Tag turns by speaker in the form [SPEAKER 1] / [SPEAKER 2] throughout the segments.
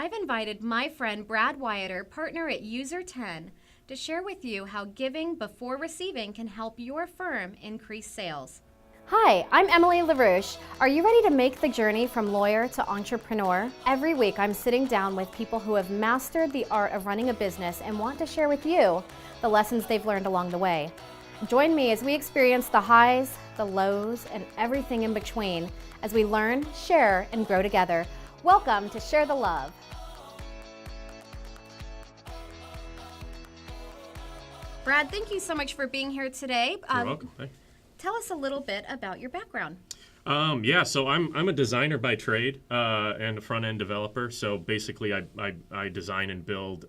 [SPEAKER 1] I've invited my friend Brad Wyatter, partner at User 10, to share with you how giving before receiving can help your firm increase sales. Hi, I'm Emily LaRouche. Are you ready to make the journey from lawyer to entrepreneur? Every week I'm sitting down with people who have mastered the art of running a business and want to share with you the lessons they've learned along the way. Join me as we experience the highs, the lows, and everything in between as we learn, share, and grow together. Welcome to Share the Love. Brad, thank you so much for being here today.
[SPEAKER 2] You're welcome. Hi.
[SPEAKER 1] Tell us a little bit about your background.
[SPEAKER 2] So I'm a designer by trade and a front-end developer. So basically, I design and build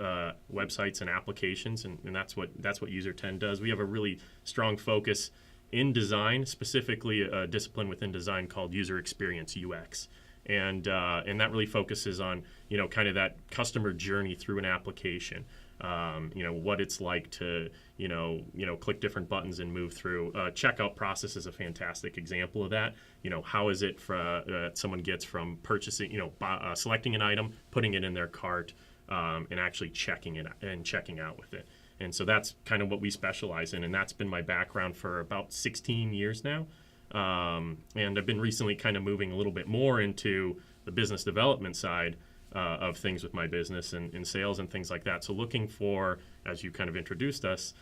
[SPEAKER 2] websites and applications, and that's what User 10 does. We have a really strong focus in design, specifically a discipline within design called user experience (UX), and that really focuses on kind of that customer journey through an application. What it's like to click different buttons and move through. Checkout process is a fantastic example of that. How is it someone gets from purchasing, selecting an item, putting it in their cart, and actually checking it and checking out with it. And so that's kind of what we specialize in, and that's been my background for about 16 years now. And I've been recently kind of moving a little bit more into the business development side of things with my business and sales and things like that. So looking for, as you kind of introduced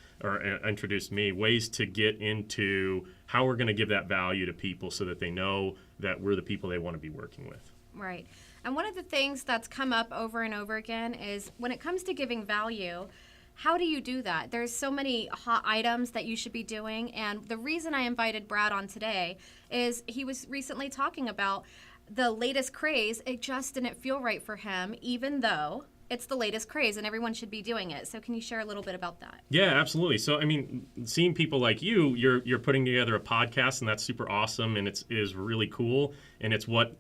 [SPEAKER 2] me, ways to get into how we're going to give that value to people so that they know that we're the people they want to be working with.
[SPEAKER 1] Right. And one of the things that's come up over and over again is when it comes to giving value, how do you do that? There's so many hot items that you should be doing. And the reason I invited Brad on today is he was recently talking about the latest craze. It just didn't feel right for him, even though it's the latest craze and everyone should be doing it. So can you share a little bit about that?
[SPEAKER 2] Yeah, absolutely. So, I mean, seeing people like you're putting together a podcast, and that's super awesome, and it is really cool, and it's what,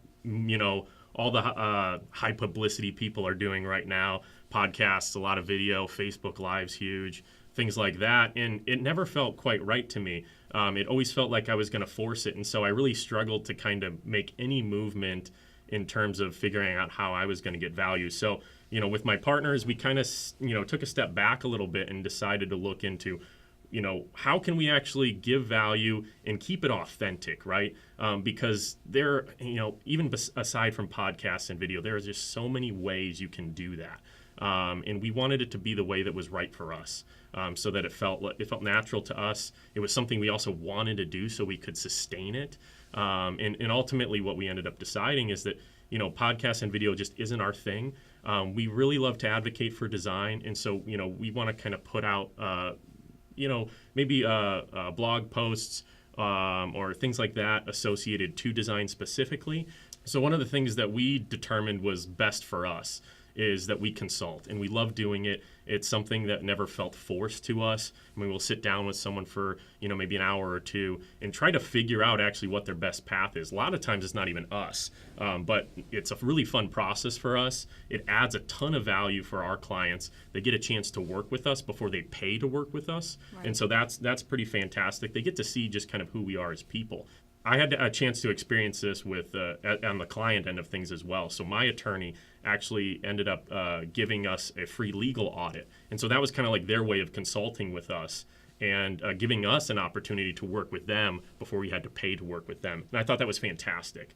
[SPEAKER 2] all the high publicity people are doing right now. Podcasts, a lot of video, Facebook Live's huge, things like that. And it never felt quite right to me. It always felt like I was going to force it. And so I really struggled to kind of make any movement in terms of figuring out how I was going to get value. So, with my partners, we kind of, took a step back a little bit and decided to look into, how can we actually give value and keep it authentic, right? Because there, even aside from podcasts and video, there are just so many ways you can do that. And we wanted it to be the way that was right for us, so that it felt natural to us. It was something we also wanted to do so we could sustain it. And ultimately what we ended up deciding is that, podcasts and video just isn't our thing. We really love to advocate for design. And so, we want to kind of put out, maybe blog posts or things like that associated to design specifically. So one of the things that we determined was best for us is that we consult, and we love doing it. It's something that never felt forced to us. I mean, we'll sit down with someone for, maybe an hour or two and try to figure out actually what their best path is. A lot of times it's not even us, but it's a really fun process for us. It adds a ton of value for our clients. They get a chance to work with us before they pay to work with us. Right. And so that's pretty fantastic. They get to see just kind of who we are as people. I had a chance to experience this with on the client end of things as well. So my attorney actually ended up giving us a free legal audit. And so that was kind of like their way of consulting with us and giving us an opportunity to work with them before we had to pay to work with them. And I thought that was fantastic.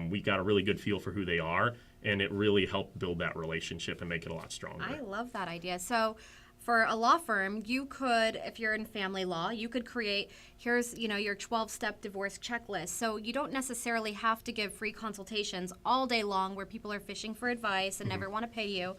[SPEAKER 2] We got a really good feel for who they are, and it really helped build that relationship and make it a lot stronger.
[SPEAKER 1] I love that idea. So for a law firm, you could, if you're in family law, you could create, here's, your 12-step divorce checklist. So you don't necessarily have to give free consultations all day long where people are fishing for advice and never want to pay you.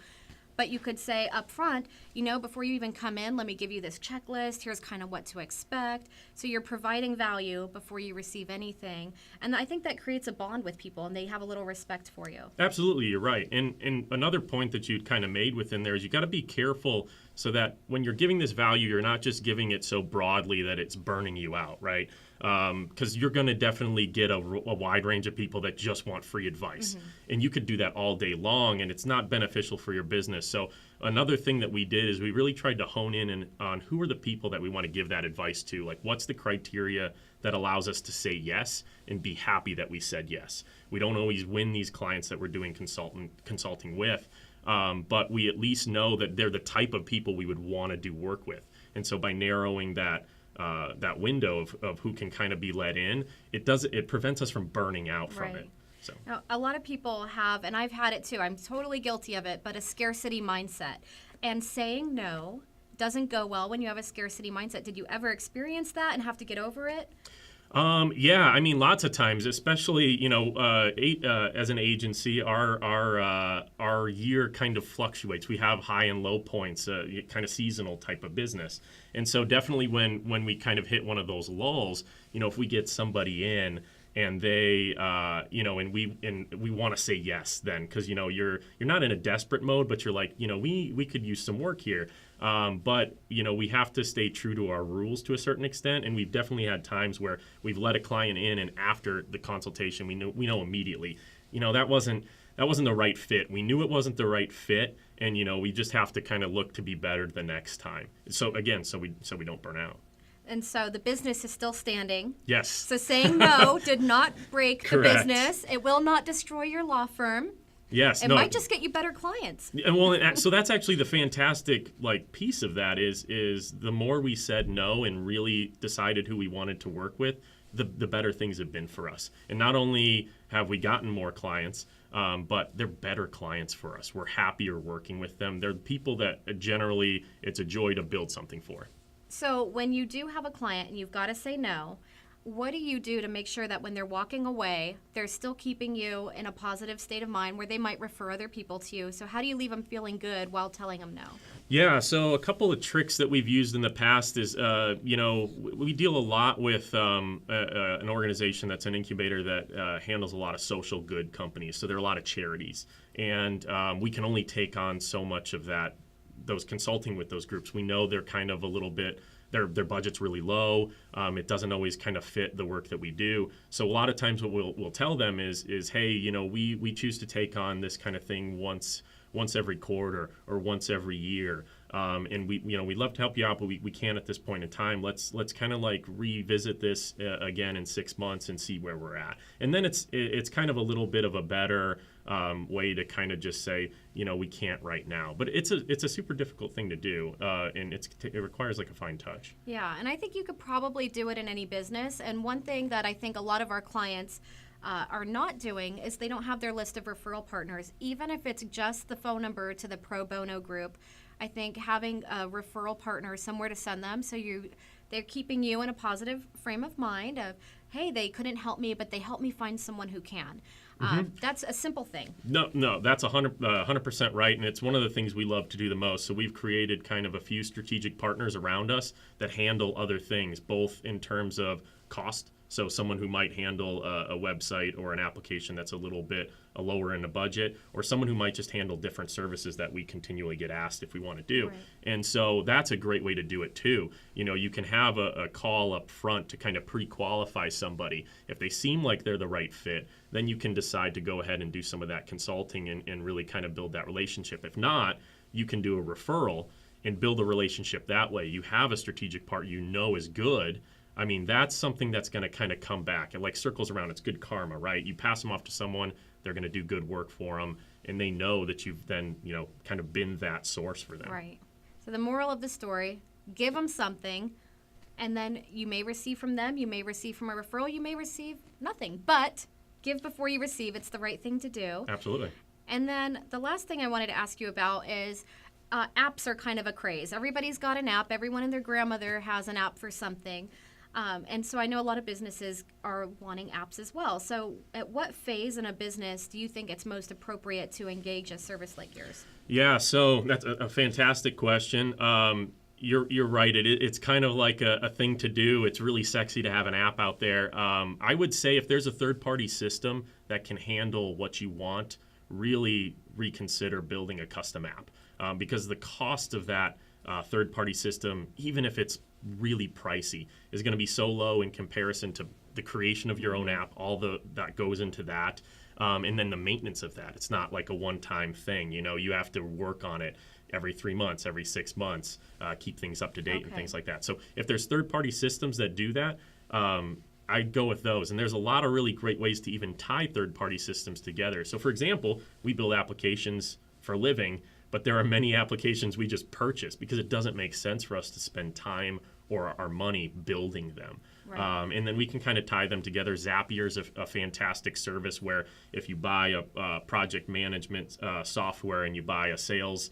[SPEAKER 1] But you could say up front, before you even come in, let me give you this checklist. Here's kind of what to expect. So you're providing value before you receive anything. And I think that creates a bond with people, and they have a little respect for you.
[SPEAKER 2] Absolutely, you're right. And another point that you'd kind of made within there is you got to be careful so that when you're giving this value, you're not just giving it so broadly that it's burning you out, right? Because you're going to definitely get a wide range of people that just want free advice. And you could do that all day long, and it's not beneficial for your business. So another thing that we did is we really tried to hone in on who are the people that we want to give that advice to. Like, what's the criteria that allows us to say yes and be happy that we said yes? We don't always win these clients that we're doing consulting with. but we at least know that they're the type of people we would want to do work with. And so by narrowing that window of who can kind of be let in, it prevents us from burning out from it. So.
[SPEAKER 1] Now, a lot of people have, and I've had it too, I'm totally guilty of it, but a scarcity mindset. And saying no doesn't go well when you have a scarcity mindset. Did you ever experience that and have to get over it?
[SPEAKER 2] Yeah, I mean, lots of times, especially, as an agency, our year kind of fluctuates. We have high and low points, kind of seasonal type of business. And so definitely when we kind of hit one of those lulls, if we get somebody in and they, and we want to say yes then, because, you're not in a desperate mode, but you're like, we could use some work here. But we have to stay true to our rules to a certain extent, and we've definitely had times where we've let a client in, and after the consultation, we know immediately, that wasn't the right fit. We knew it wasn't the right fit, and we just have to kind of look to be better the next time. So again, so we don't burn out.
[SPEAKER 1] And so the business is still standing.
[SPEAKER 2] Yes.
[SPEAKER 1] So saying no did not break the
[SPEAKER 2] Correct.
[SPEAKER 1] business. It will not destroy your law firm.
[SPEAKER 2] Yes,
[SPEAKER 1] it might just get you better clients.
[SPEAKER 2] Well, so that's actually the fantastic piece of that is the more we said no and really decided who we wanted to work with, the better things have been for us. And not only have we gotten more clients, but they're better clients for us. We're happier working with them. They're people that generally it's a joy to build something for.
[SPEAKER 1] So when you do have a client and you've got to say no, what do you do to make sure that when they're walking away, they're still keeping you in a positive state of mind where they might refer other people to you? So how do you leave them feeling good while telling them no?
[SPEAKER 2] Yeah, so a couple of tricks that we've used in the past is, we deal a lot with an organization that's an incubator that handles a lot of social good companies. So there are a lot of charities, and we can only take on so much of that. Those consulting with those groups, we know they're kind of a little bit, their budget's really low. It doesn't always kind of fit the work that we do. So a lot of times what we'll tell them is hey, we choose to take on this kind of thing once every quarter or once every year. And we'd love to help you out, but we can't at this point in time. Let's kind of revisit this again in 6 months and see where we're at. And then it's kind of a little bit of a better way to kind of just say, we can't right now. But it's a super difficult thing to do, and it requires a fine touch.
[SPEAKER 1] Yeah, and I think you could probably do it in any business. And one thing that I think a lot of our clients are not doing is they don't have their list of referral partners, even if it's just the phone number to the pro bono group. I think having a referral partner somewhere to send them, so they're keeping you in a positive frame of mind of, hey, they couldn't help me, but they helped me find someone who can. That's a simple thing.
[SPEAKER 2] No, that's 100% right, and it's one of the things we love to do the most. So we've created kind of a few strategic partners around us that handle other things, both in terms of cost. So someone who might handle a website or an application that's a little bit lower in the budget, or someone who might just handle different services that we continually get asked if we want to do. Right. And so that's a great way to do it too. You can have a call up front to kind of pre-qualify somebody. If they seem like they're the right fit, then you can decide to go ahead and do some of that consulting and really kind of build that relationship. If not, you can do a referral and build a relationship that way. You have a strategic part is good. I mean, that's something that's going to kind of come back. It circles around. It's good karma, right? You pass them off to someone, they're going to do good work for them, and they know that you've then, kind of been that source for them.
[SPEAKER 1] Right. So the moral of the story, give them something, and then you may receive from them, you may receive from a referral, you may receive nothing. But give before you receive. It's the right thing to do.
[SPEAKER 2] Absolutely.
[SPEAKER 1] And then the last thing I wanted to ask you about is apps are kind of a craze. Everybody's got an app. Everyone and their grandmother has an app for something. And so I know a lot of businesses are wanting apps as well. So at what phase in a business do you think it's most appropriate to engage a service like yours? Yeah,
[SPEAKER 2] so that's a fantastic question. You're right. It's kind of like a thing to do. It's really sexy to have an app out there. I would say if there's a third-party system that can handle what you want, really reconsider building a custom app. Because the cost of that third-party system, even if it's really pricey, is going to be so low in comparison to the creation of your own app, all that goes into that, and then the maintenance of that. It's not like a one-time thing. You have to work on it every 3 months, every 6 months, keep things up to date and things like that. So if there's third-party systems that do that, I'd go with those. And there's a lot of really great ways to even tie third-party systems together. So for example, we build applications for a living, but there are many applications we just purchase because it doesn't make sense for us to spend time or our money building them.
[SPEAKER 1] Right.
[SPEAKER 2] And then we can kind of tie them together. Zapier is a fantastic service where if you buy a project management software and you buy a sales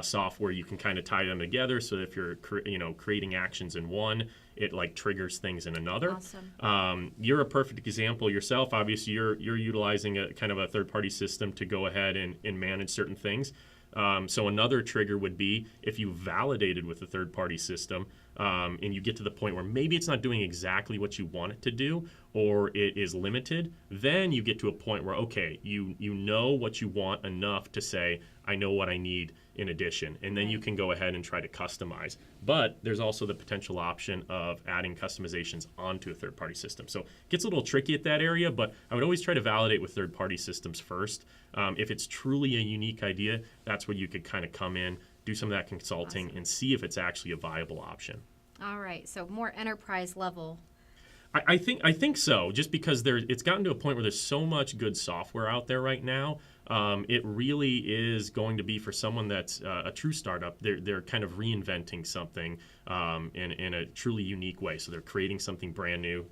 [SPEAKER 2] software, you can kind of tie them together. So if you're creating actions in one, it like triggers things in another.
[SPEAKER 1] Awesome.
[SPEAKER 2] You're a perfect example yourself. Obviously, you're utilizing a kind of a third-party system to go ahead and manage certain things. So another trigger would be if you validated with a third-party system and you get to the point where maybe it's not doing exactly what you want it to do or it is limited, then you get to a point where, okay, you know what you want enough to say, I know what I need in addition. And then you can go ahead and try to customize. But there's also the potential option of adding customizations onto a third-party system. So it gets a little tricky at that area, but I would always try to validate with third-party systems first. If it's truly a unique idea, that's where you could kind of come in, do some of that consulting,
[SPEAKER 1] Awesome.
[SPEAKER 2] and see if it's actually a viable option.
[SPEAKER 1] All right, so more enterprise level.
[SPEAKER 2] I think so, just because it's gotten to a point where there's so much good software out there right now. It really is going to be for someone that's a true startup. They're kind of reinventing something in a truly unique way. So they're creating something brand new.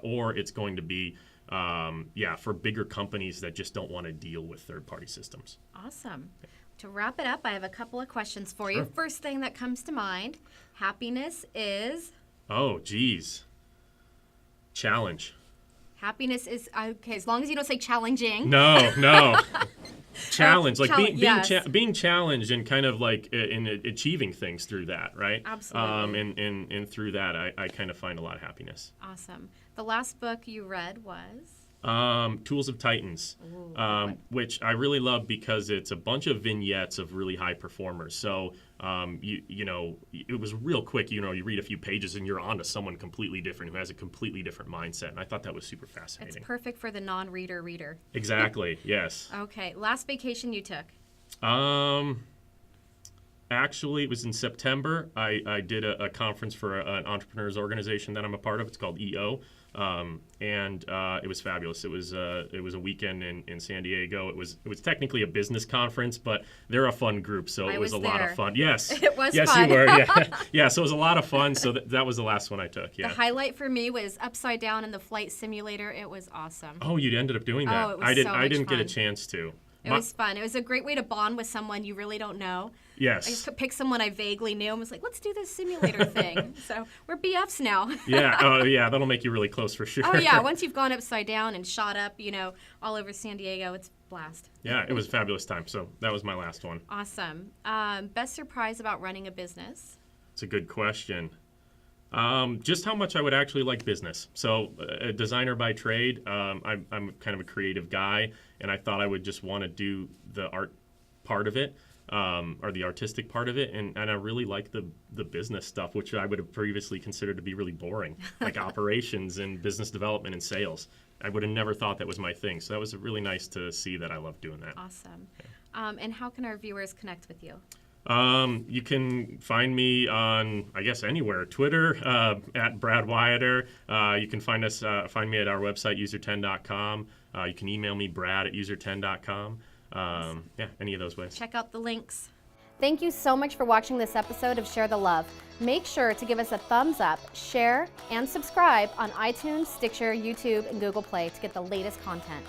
[SPEAKER 2] Or it's going to be for bigger companies that just don't want to deal with third-party systems.
[SPEAKER 1] Awesome. To wrap it up, I have a couple of questions for you.
[SPEAKER 2] Sure.
[SPEAKER 1] First thing that comes to mind, happiness is?
[SPEAKER 2] Oh, geez. Challenge.
[SPEAKER 1] Happiness is, okay, as long as you don't say challenging.
[SPEAKER 2] No. Challenge, like
[SPEAKER 1] yes.
[SPEAKER 2] being challenged and kind of like in achieving things through that, right?
[SPEAKER 1] Absolutely.
[SPEAKER 2] And through that, I kind of find a lot of happiness.
[SPEAKER 1] Awesome. The last book you read was?
[SPEAKER 2] Tools of Titans,
[SPEAKER 1] Ooh,
[SPEAKER 2] which I really love because it's a bunch of vignettes of really high performers. So, it was real quick. You read a few pages and you're on to someone completely different who has a completely different mindset. And I thought that was super fascinating.
[SPEAKER 1] It's perfect for the non-reader reader.
[SPEAKER 2] Exactly. Yes.
[SPEAKER 1] Okay. Last vacation you took?
[SPEAKER 2] Actually, it was in September. I did a conference for an entrepreneurs organization that I'm a part of. It's called EO. And it was fabulous. It was a weekend in San Diego. It was technically a business conference, but they're a fun group, so it was a lot of fun. Yes,
[SPEAKER 1] it was.
[SPEAKER 2] Yes,
[SPEAKER 1] fun.
[SPEAKER 2] You were. Yeah, yeah. So it was a lot of fun. So that was the last one I took. Yeah.
[SPEAKER 1] The highlight for me was upside down in the flight simulator. It was awesome.
[SPEAKER 2] Oh, you ended up doing that.
[SPEAKER 1] Oh, it was
[SPEAKER 2] I didn't get a chance to.
[SPEAKER 1] It was fun. It was a great way to bond with someone you really don't know.
[SPEAKER 2] Yes.
[SPEAKER 1] I just picked someone I vaguely knew and was like, let's do this simulator thing. So we're BFs now.
[SPEAKER 2] Yeah. Oh, yeah. That'll make you really close for sure.
[SPEAKER 1] Oh, yeah. Once you've gone upside down and shot up, all over San Diego, it's a blast.
[SPEAKER 2] Yeah. It was a fabulous time. So that was my last one.
[SPEAKER 1] Awesome. Best surprise about running a business?
[SPEAKER 2] It's a good question. Just how much I would actually like business. So a designer by trade, I'm kind of a creative guy, and I thought I would just want to do the art part of it, or the artistic part of it, and I really like the business stuff, which I would have previously considered to be really boring, like operations and business development and sales. I would have never thought that was my thing. So that was really nice to see that I love doing that.
[SPEAKER 1] Awesome. Yeah. And how can our viewers connect with you?
[SPEAKER 2] You can find me on, I guess, anywhere. Twitter, at Brad Wyatter. You can find me at our website, user10.com. You can email me, brad@user10.com. Any of those ways.
[SPEAKER 1] Check out the links. Thank you so much for watching this episode of Share the Love. Make sure to give us a thumbs up, share, and subscribe on iTunes, Stitcher, YouTube, and Google Play to get the latest content.